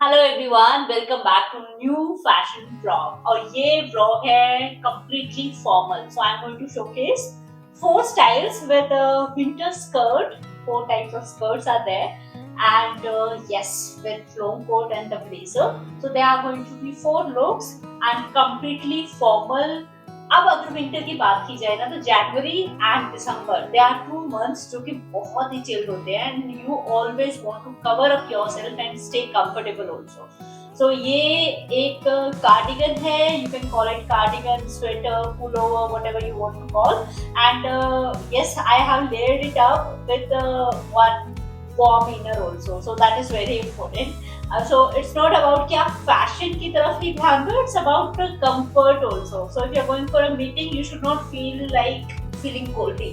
Hello everyone, welcome back to new fashion blog. और ये blog है completely formal. So I am going to showcase four styles with a winter skirt. Four types of skirts are there, and yes, with long coat and the blazer. So there are going to be four looks and completely formal. अब अगर winter की बात की जाए ना, तो January and December they are 2 months जो कि बहुत ही चिल्ड होते हैं, and you always want to cover up yourself and stay comfortable also. So ये एक कार्डिगन है, you can call it cardigan, sweater, pullover, whatever you want to call. And yes, I have layered it up with one warm inner also, so that is very important. So it's not about कि आप fashion की तरफ ही ध्यान दो, it's about the comfort also. So if you're going for a meeting, you should not feel like feeling coldly.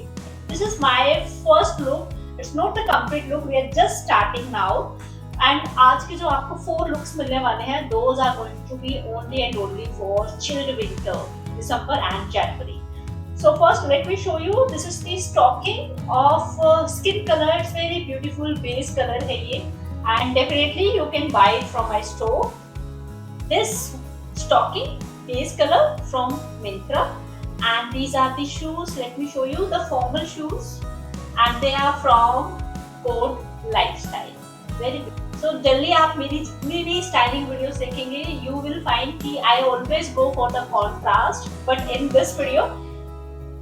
This is my first look. It's not the complete look. We are just starting now. And आज के जो आपको 4 looks मिलने वाले हैं, those are going to be only and only for chilled winter, December and January. So first let me show you, this is the stocking of skin color. It's very beautiful base color है ये, and definitely you can buy it from my store. This stocking base color from Myntra, and these are the shoes. Let me show you the formal shoes, and they are from Code Lifestyle. Very good. So जल्दी आप मेरी जितनी भी styling videos देखेंगे, you will find कि I always go for the contrast, but in this video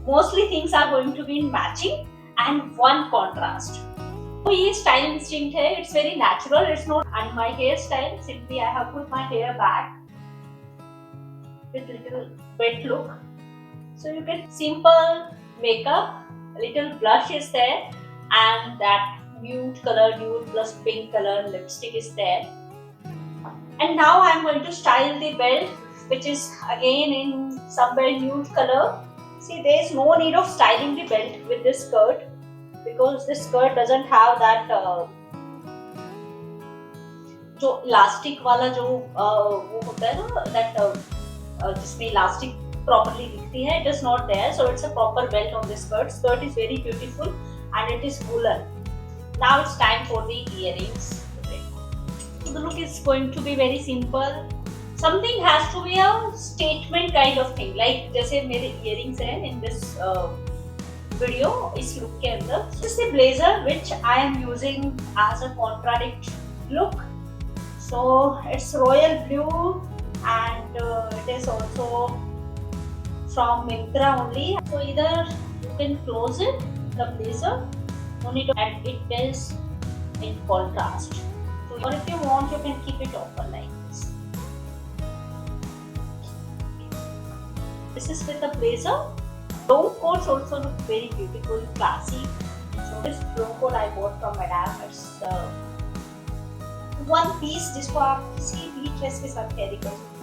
mostly things are going to be in matching and one contrast. तो ये style instinct है, it's very natural, it's not. And my hairstyle, simply I have put my hair back with little wet look. So you get simple makeup, a little blush is there, and that nude color, nude plus pink color lipstick is there. And now I am going to style the belt, which is again in somewhere nude color. See, there is no need of styling the belt with this skirt, because this skirt doesn't have that जो elastic वाला जो वो होता है ना, that जिसमें elastic properly दिखती है, it is not there. So it's a proper belt on this skirt. Skirt is very beautiful and it is woolen. Now it's time for the earrings. So the look is going to be very simple. Something has to be a statement kind of thing. Like जैसे मेरे earrings हैं in this video, इस look के अंदर. This is the blazer which I am using as a contradict look. So it's royal blue, and it is also from Myntra only. So either you can close it, the blazer, no need to, and it is in contrast. So, or if you want, you can keep it open like this. This is with the blazer. Long coats also look very beautiful, classy. So this long coat I bought from Madame. It's one piece जिसको आप किसी भी dress के साथ carry कर सकते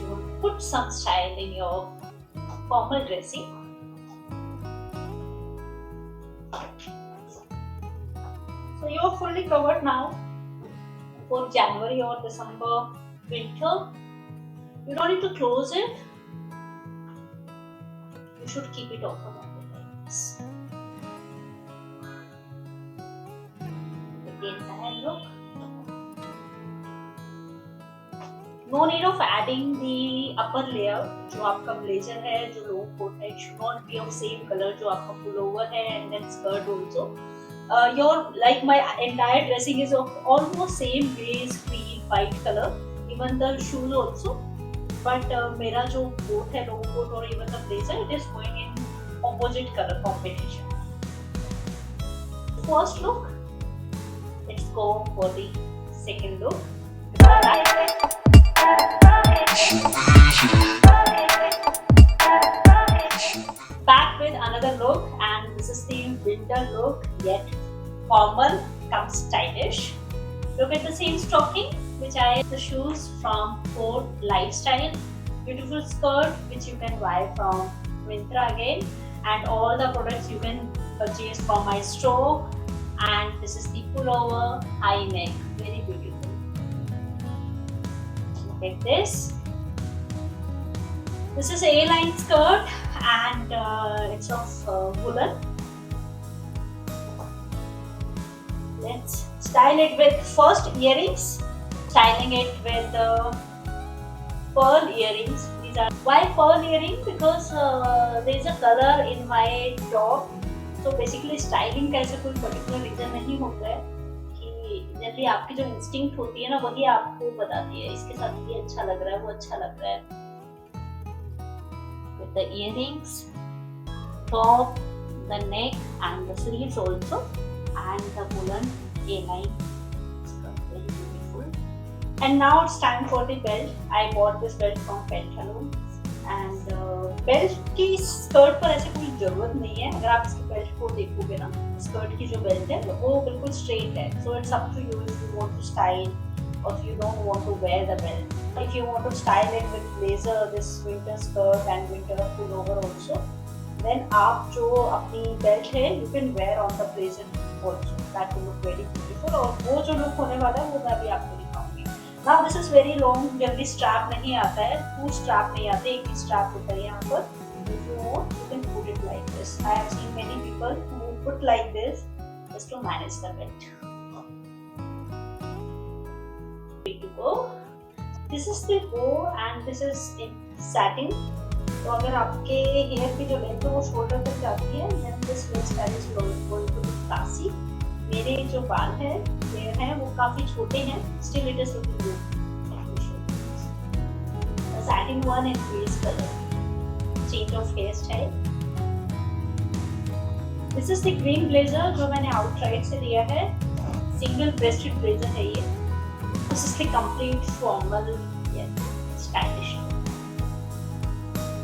हो. Put some style in your formal dressing. So you are fully covered now for January or December winter. You don't need to close it. You should keep it open like this. With the entire look. No need of adding the upper layer. जो आपका blazer है, जो long coat है, it should not be of same color जो आपका pullover है, and then skirt also. Your like my entire dressing is of almost same beige, cream, white color. Even the shoes also. But मेरा जो coat है, long coat और even the blazer, it is going in opposite color combination. First look. Let's go for the second look. Back with another look, and this is the winter look, yet formal come stylish. Look at the same stocking which I the shoes from Code Lifestyle, beautiful skirt which you can buy from Myntra again, and all the products you can purchase from my store. And this is the pullover, high neck, very beautiful. Look at this. This is A-line skirt, and it's of woolen. Let's Style it with first earrings, styling it with pearl earrings. These are why pearl earring, because there is a color in my top. So basically styling का ऐसा कोई particular reason नहीं होता है कि generally आपकी जो instinct होती है ना वही आपको बताती है इसके साथ ये अच्छा लग रहा है वो अच्छा लग रहा है. With the earrings, top, the neck and the sleeves also, and the woolen A-line skirt, very beautiful. And now it's time for the belt. I bought this belt from Pantaloons. And belt की skirt पर ऐसे कोई जरूरत नहीं है. अगर आप इसके बेल्ट को देखोगे ना, स्कर्ट की जो बेल्ट है वो बिल्कुल स्ट्रेट है. So it's up to you if you want to style or if you don't want to wear the belt. If you want to style it with blazer, this winter skirt and winter pullover also, then आप जो अपनी belt है you can wear on the blazer also. That will look very beautiful. और वो जो look होने वाला है वो मैं अभी आपको दिखाऊंगी. Now this is very long. जल्दी स्ट्रैप नहीं आता है, टू स्ट्रैप नहीं आते, एक ही स्ट्रैप होता है यहाँ पर. If you want, you can put it like this. I have seen many people who put like this just to manage the belt. To go. This is the bow and this is in satin. तो अगर आपके hair की जो length है वो shoulder तक जाती है, then this hairstyle is going to be classy. मेरे जो बाल है हेयर है वो काफी छोटे हैं, still it is looking good. The satin one in base color. Change of hairstyle. This is the green blazer जो मैंने outright से लिया है. Single breasted blazer है ये. This is the complete formal, yeah, stylish.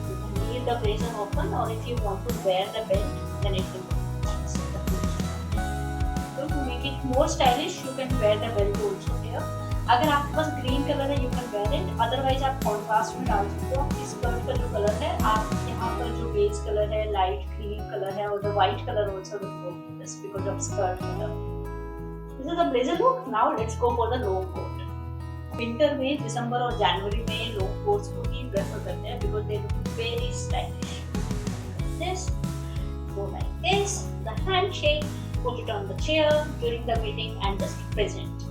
You can leave the blazer open, or if you want to wear the belt, then it will be. So to make it more stylish, you can wear the belt also here. अगर आपके पास green color है, you can wear it. Otherwise आप contrast में डाल सकते हो. इस skirt का जो color है, आप यहाँ पर जो base color है, light green color है, और the white color also will go just because of skirt color. This is the blazer look. Now let's go for the long coat. Winter में दिसंबर और जनवरी में लोग कोट्स को ही प्रेफर करते हैं because they look very stylish. This, go like this, the handshake, put it on the chair during the meeting and just present.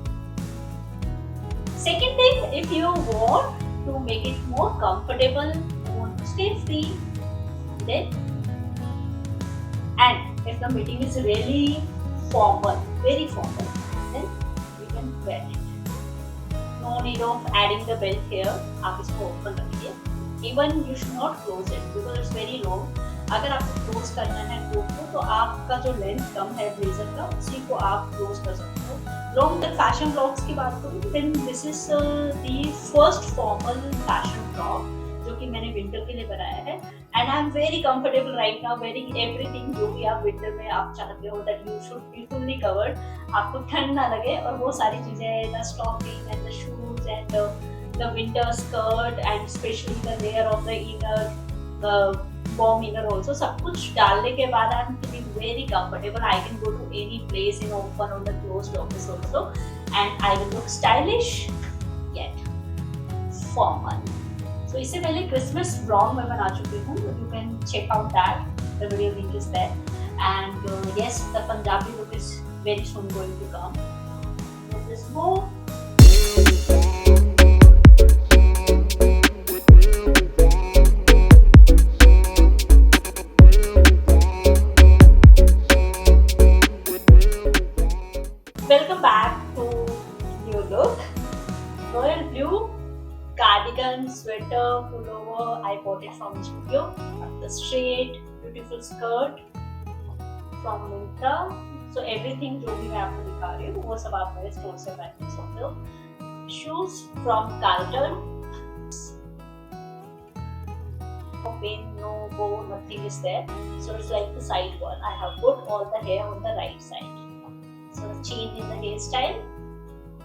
Second thing, if you want to make it more comfortable, you want to stay free, then, and if the meeting is really formal, very formal, then you can wear it. No need of adding the belt here. आप इसको open रखिए. Even you should not close it because it's very long. अगर आपको close करना है coat को तो आपका जो लेंथ कम है ब्लेजर का उसी को आप क्लोज कर सकते हो. लॉन्ग तक फैशन ब्लॉग्स की बात करूँ then this is the first formal fashion blog जो कि मैंने विंटर के लिए बनाया है. And I'm very comfortable right now wearing everything जो भी आप विंटर में आप चाहते हो that you should be fully covered. आपको ठंड ना लगे और वो सारी चीजें the stocking and the shoes and the winter skirt and especially the layer of the inner, the warm inner also, सब कुछ डालने के बाद I'm feeling very comfortable. I can go to any place in open or the closed office also and I will look stylish yet formal. So इससे पहले Christmas vlog मैं बना चुकी हूँ. You can check out that. The video link is there. And yes, the Punjabi look is very soon going to come. Let us go. Welcome back to new look. Royal blue cardigan, sweater, pullover. I bought it from Studio. The straight, beautiful skirt from Myntra. So everything जो भी मैं आपको दिखा रही हूँ वो सब आप मेरे स्टोर से पहन सकते हो. Shoes from Carlton. No pin, no bow, nothing is there. So it's like the side one. I have put all the hair on the right side. So change in the hairstyle.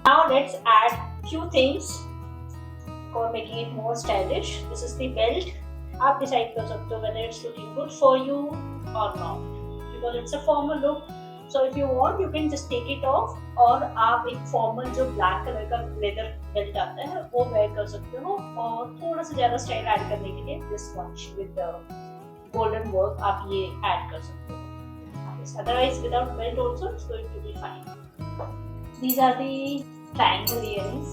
Now let's add few things for making it more stylish. This is the belt. आप decide कर सकते हो whether it's looking good for you or not because it's a formal look. So if you want, you can just take it off और आप एक formal जो black color का leather belt आता है वो wear कर सकते हो और थोड़ा सा ज़्यादा style add करने के लिए this watch with the golden work आप ये add कर सकते हो. Otherwise, without belt also, it's going to be fine. These are the triangle earrings.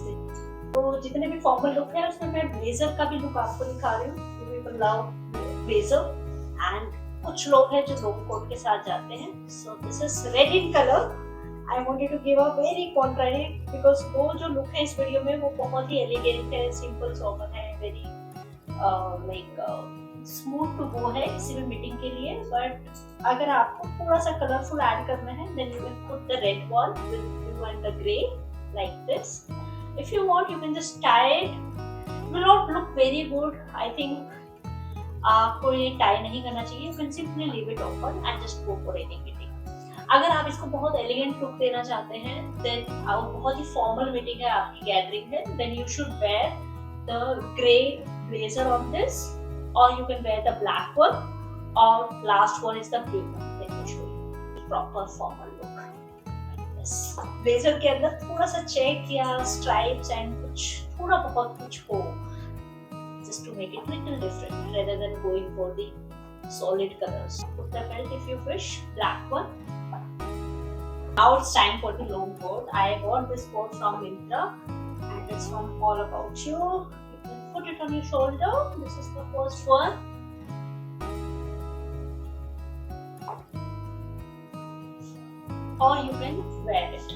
तो जितने भी फॉर्मल लुक है उसमें मैं ब्लेजर का भी लुक आपको दिखा रही हूँ. We will love blazer and कुछ लोग हैं जो लॉन्ग कोट के साथ जाते हैं. So this is red in colour. I wanted to give a very contrast because वो जो लुक है इस वीडियो में वो बहुत ही एलिगेंट है, सिंपल सोबर है, very like smooth to go है किसी भी मीटिंग के लिए. बट अगर आपको थोड़ा सा कलरफुल ऐड करना है then you can put the red ball with blue and the grey like this. If you want, you can just tie it. It will not look very good. I think आपको ये tie नहीं करना चाहिए. You can simply leave it open and just go for any meeting. अगर आप इसको बहुत elegant look देना चाहते हैं, then बहुत ही formal meeting है, आपकी gathering है, then you should wear the grey blazer on this, or you can wear the black one, or last one is the blue one. Let me show you proper formal look. Blazer के अंदर थोड़ा सा check या stripes and कुछ थोड़ा बहुत कुछ हो, just to make it little different rather than going for the solid colors. Put the belt if you wish, black one. Now it's time for the long coat. I bought this coat from Myntra and it's from All About You. You can put it on your shoulder. This is the first one. Or you can wear it.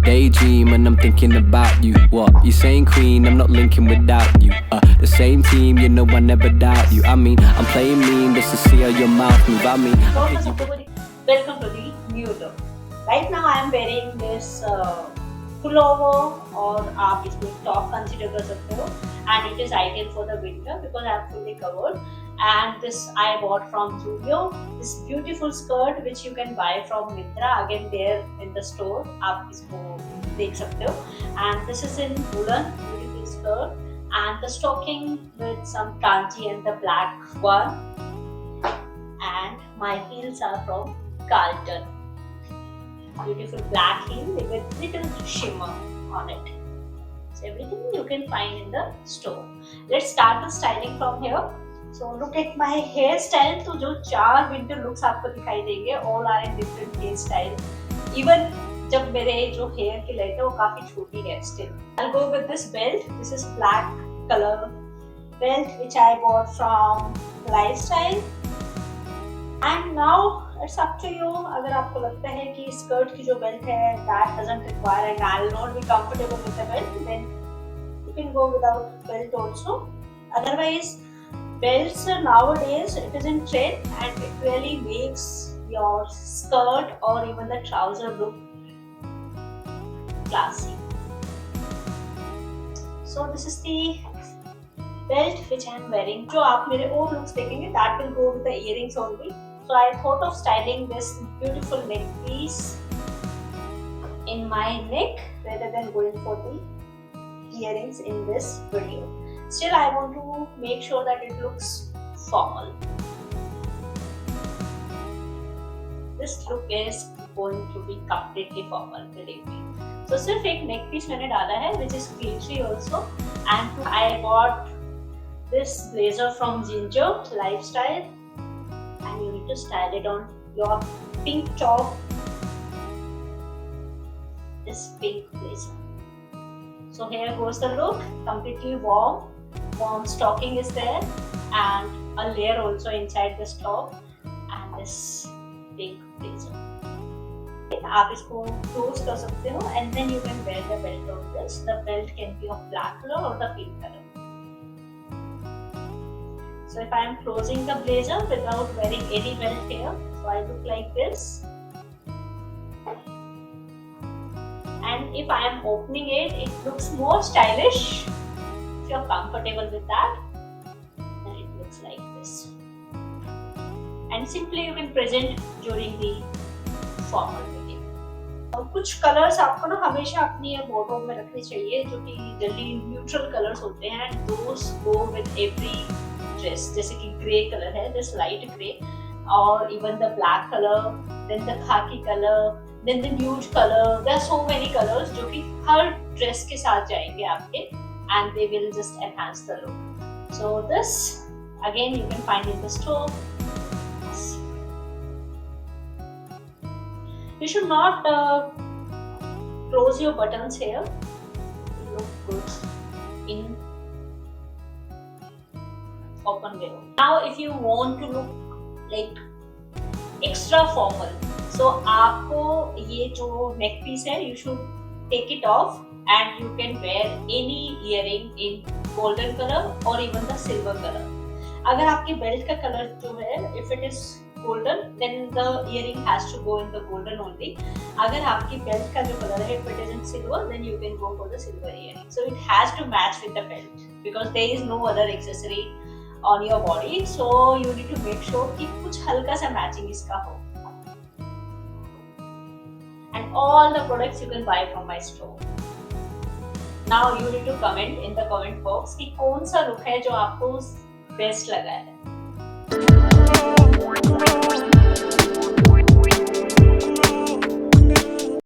Daydream and I'm thinking about you. What? You saying queen, I'm not linking without you. The same team, you know I never doubt you. I mean, I'm playing mean just to see how your mouth move. I mean, welcome to the new look. Right now I am wearing this pullover और आप इसको top consider कर सकते हो. And it is ideal for the winter because I am fully covered. And this I bought from Zudio. This beautiful skirt which you can buy from Myntra, again there in the store. आप इसको देख सकते हो. And this is in woolen, beautiful skirt. And the stocking with some kanchi and the black one. And my heels are from Carlton. Beautiful black heel with little shimmer on it. So everything you can find in the store. Let's start the styling from here. So look at my hairstyle. तो जो 4 winter looks आपको दिखाई देंगे, all are in different hairstyle. Even जब मेरे जो hair की length है वो काफी छोटी है still. I'll go with this belt. This is black color belt which I bought from Lifestyle. And now it's up to you. अगर आपको लगता है कि स्कर्ट की जो बेल्ट है that doesn't require and I'll not be comfortable with the belt, then you can go without belt also. Otherwise, belts nowadays it is in trend and it really makes your skirt or even the trouser look classy. So this is the belt which I am wearing. जो आप मेरे और looks देखेंगे that will go with the earrings only. So I thought of styling this beautiful neck piece in my neck rather than going for the earrings in this video. Still I want to make sure that it looks formal. This look is going to be completely formal, believe me. So सिर्फ एक neck piece मैंने डाला है which is glittery also, and I bought this blazer from Ginger Lifestyle. And you need to style it on your pink top, this pink blazer. So here goes the look, completely warm stocking is there and a layer also inside this top and this pink blazer. आप इसको close कर सकते हो and then you can wear the belt on this. The belt can be of black color or the pink color. So if I am closing the blazer without wearing any belt here, so I look like this. And if I am opening it, it looks more stylish. If you are comfortable with that, then it looks like this. And simply you can present during the formal meeting. कुछ colours आपको ना हमेशा अपनी wardrobe में रखनी चाहिए जो कि जल्दी न्यूट्रल कलर्स होते हैं. Those go with every dress. जैसे कि ग्रे कलर है, this light grey, और even the black color, then the khaki color, then the nude color. There are so many colors जो कि हर ड्रेस के साथ जाएंगे आपके and they will just enhance the look. So this Again, you can find in the store. You should not close your buttons here to look good in open way. Now, if you want to look like extra formal, so आपको ये जो neck piece है, you should take it off and you can wear any earring in golden color or even the silver color. अगर आपके belt का colour जो है, if it is golden, then the earring has to go in the golden only. अगर आपकी belt का जो colour है, if it is in silver, then you can go for the silver earring. So it has to match with the belt because there is no other accessory on your body. So you need to make sure कि कुछ हल्का सा matching इसका हो. And all the products you can buy from my store. Now you need to comment in the comment box कि कौन सा look है जो आपको बेस्ट लगा है.